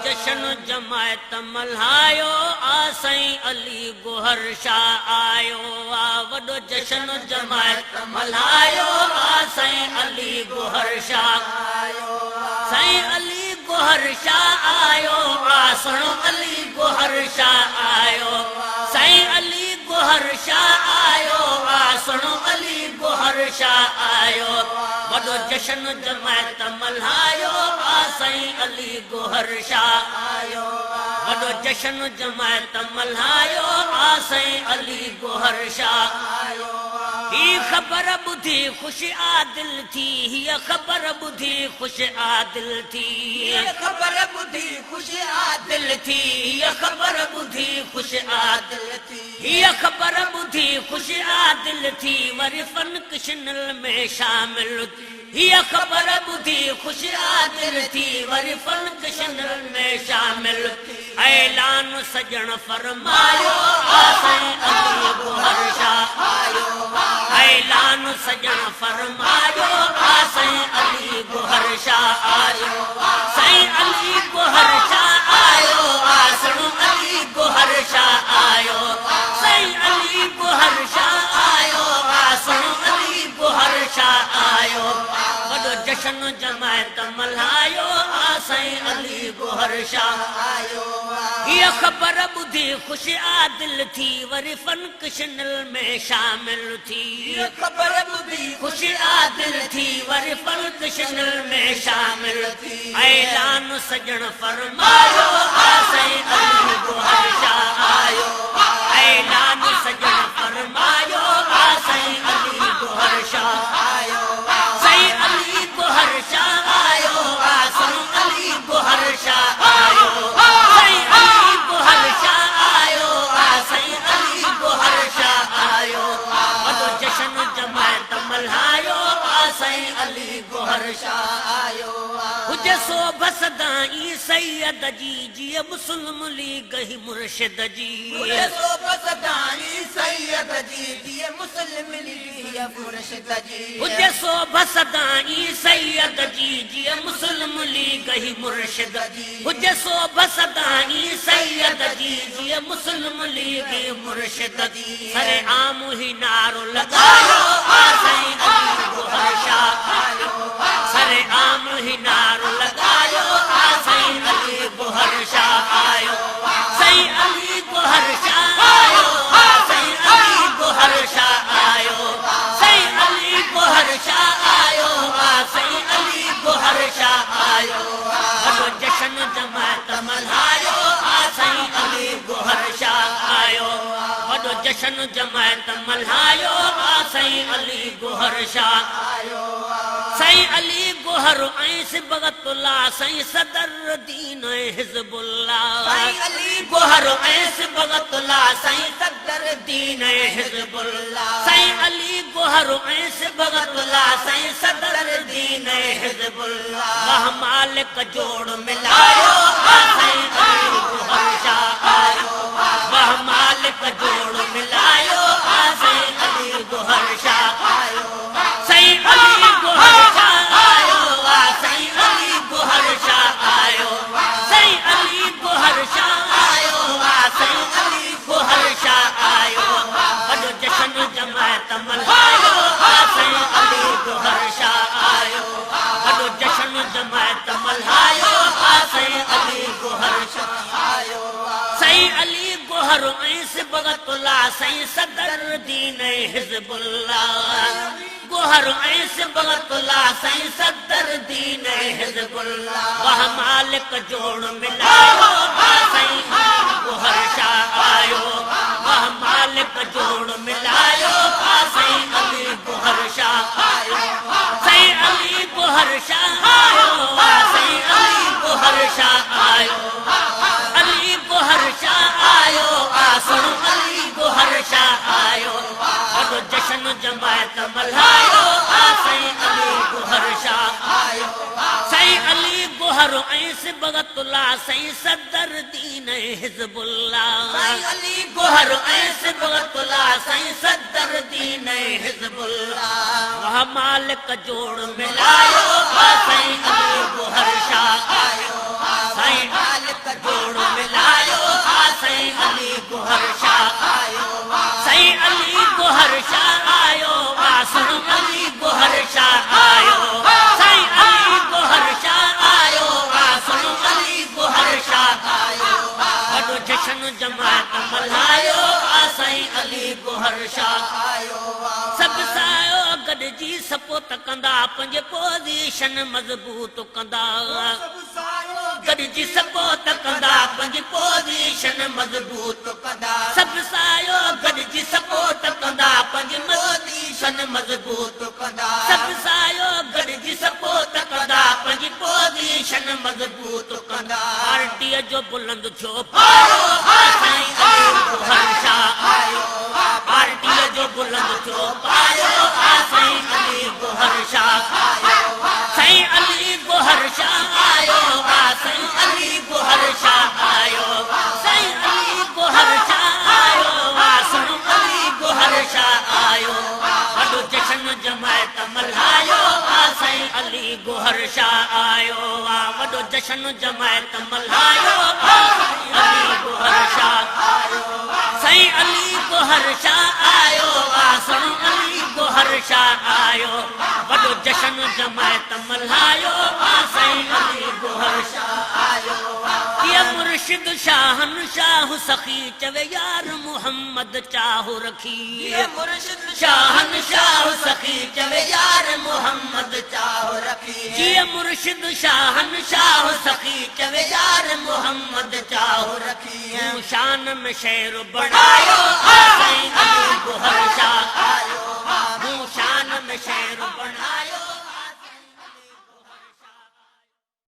जशन जमायत मल्हायो आ साईं अली गोहर शाह आयो आ वॾो जशन जमायत मल्हायो आ साईं अली गोहर शाह आयो साईं अली गोहर शाह आयो आ सुणो अली गोहर शाह आयो साईं अली गोहर शाह आयो आ सुणो अली गोहर शाह आयो वॾो जशन जमायत मल्हायो आ साईं अली गोहर शाह आयो वॾो जशन जमायत मल्हायो आ साईं अली गोहर शाह आयो ही ख़बर ॿुधी ख़ुशि आदिल थी हीअ ख़बर ॿुधी ख़ुशि आदिल थी खबर ॿुधी ख़ुशि आदिल थी हीअ ख़बर ॿुधी ख़ुशि आदिल थी हीअ ख़बर ॿुधी ख़ुशि आदिल थी वरी फन किशनल में शामिल हीअ ख़बर ॿुधी ख़ुशि आदिल थी वरी फन किशनल में शामिल ऐलान सजण फरमायो आ साईं अली गोहर शाह आयो ऐलान सजण फरमायो आ साईं अली गोहर शाह आयो साईं अली गोहर शाह आयो आ सुणो अली गोहर शाह आयो साईं अली गोहर शाह आयो आ सुणो अली गोहर शाह आयो वॾो जशन जमायत मल्हायो आ साईं अली गोहर शाह आयो हीअ ख़बर ॿुधी ख़ुशि आदिल थी वरी फन किशनल में शामिल थी खबर ॿुधी ख़ुशि आदिल थी वरी फन किशनल में शामिल थी ऐलान सजण फरमायो आ साईं अली गोहर शाह आयो ऐलान सजण फरमायो आ साईं अली गोहर शाह आयो साईं अली गोहर शाह आयो आ सुणो अली गोहर शाह आयो साईं अली गोहर शाह आयो आ साईं अली गोहर शाह आयो वॾो जशन जमायत मल्हायो आ साईं अली गोहर शाह आयो हुजे सो बसदाई सैयद जी जीअं मुस्लिम लीग ही मुर्शिद जी सो बसदाई सैयद जी जीअं मुस्लिम लीग मुर्शिद जी हुजे सो बसदाई सैयद जी जीअं मुस्लिम लीग ही मुर्शिद हुजे सो बसदाई सैयद जी जीअं मुस्लिम लीग मुर्शिद सरे आम ही नारो लगायो आ साईं अली गोहर शाह आयो सरे आम ही नारो लगायो आ साईं अली गोहर शाह आयो साईं अली गोहर शाह आयो साईं अली गोहर शाह आयो साईं अली गोहर शाह आयो साईं अली गोहर शाह आयो वॾो जशन जमायत मल्हायो आ साईं अली गोहर शाह आयो वॾो जशन जमायत मल्हायो आ साईं अली गोहर शाह आयो साईं अली गोहर ऐं सिबगतुल्लाह साईं सदर दीन हिज़बुल्लाह साईं अली गोहर ऐं सिबगतुल्लाह साईं सदर दीन हिज़बुल्लाह साईं अली गोहर ऐं सिबगतुल्लाह साईं सदर दीन हिज़बुल्लाह वाह मालिक जोड़ मिलायो आ साईं अली गोहर शाह आयो वाह मालिक जोड़ मिलायो आ साईं अली गोहर शाह आयो साईं अली गोहर शाह आयो साईं अली गोहर शाह आयो साईं अली गोहर शाह आयो साईं अली गोहर शाह आयो वॾो जशन जमायत मल्हायो साईं अली गोहर शाह आयो वॾो जशन जमायत मल्हायो साईं अली गोहर शाह आयो साईं अली गोहर ऐं सिबगतुल्लाह साईं सदर दीन हिज़बुल्लाह गोहर ऐं सिबगतुल्लाह साईं सदर दीन हिज़बुल्लाह वाह मालिक जोड़ मिलायो साईं अली गोहर शाह आयो वाह मालिक जोड़ मिलायो साईं अली गोहर शाह आयो साईं अली गोहर शाह आयो साईं अली गोहर शाह आयो अली गोहर शाह आयो सुणो अली गोहर शाह आयो वॾो जशन जमायत मल्हायो साईं अली गोहर शाह आयो साईं अली गोहर ऐं सिबगतुल्लाह साईं सदर दीन हिज़बुल्लाह साईं अली गोहर ऐं सिबगतुल्लाह साईं सदर दीन हिज़बुल्लाह वाह मालिक जोड़ मिलायो साईं अली गोहर शाह आयो साईं मालिक जोड़ मिलायो साईं अली गोहर शाह आयो साईं अली गोहर शाह आयो सुन अली गोहर शाह आयो साईं अली गोहर शाह आयो सुन अली गोहर शाह आयो वॾो जश्न जमात मल्हायो साईं अली गोहर शाह आयो सभु सायो गॾिजी सपोर्ट कंदा पंहिंजे पोज़ीशन मज़बूत कंदा गॾिजी सपोर्ट कंदा पंहिंजी पोज़ीशन मज़बूत कंदा सभु सायो गॾिजी सपोर्ट कंदा पंहिंजी पोज़ीशन मज़बूत कंदा सभु सायो गॾिजी सपोर्ट कंदा पंहिंजी पोज़ीशन मज़बूत कंदा पार्टीअ जो बुलंद थियो पायो साईं अली गोहर शाह आयो पार्टीअ जो बुलंद थियो पायो साईं अली गोहर शाह आयो साईं अली गोहर शाह आयो साईं अली गोहर शाह आयो साईं अली गोहर शाह आयो सुन अली गोहर शाह आयो वॾो जश्न जमायत मल्हायो साईं अली गोहर शाह आयो वॾो जश्न जमायत मल्हायो अली गोहर शाह आयो साईं अली गोहर शाह आयो सुन अली गोहर शाह आयो वॾो जश्न जमायत मल्हायो साईं अली गोहर शाह आयो ये मुर्शिद शाहन शाह सखी चवे यार मोहम्मद चाहो रखी ये मुर्शिद शाहन शाह सखी चवे यार मोहम्मद चाहो रखी ये मुर्शिद शाहन शाह सखी चवे यार मोहम्मद चाहो रखी रखी शान में शेर बढ़ायो साईं अली गोहर शाह आयो शान में शेर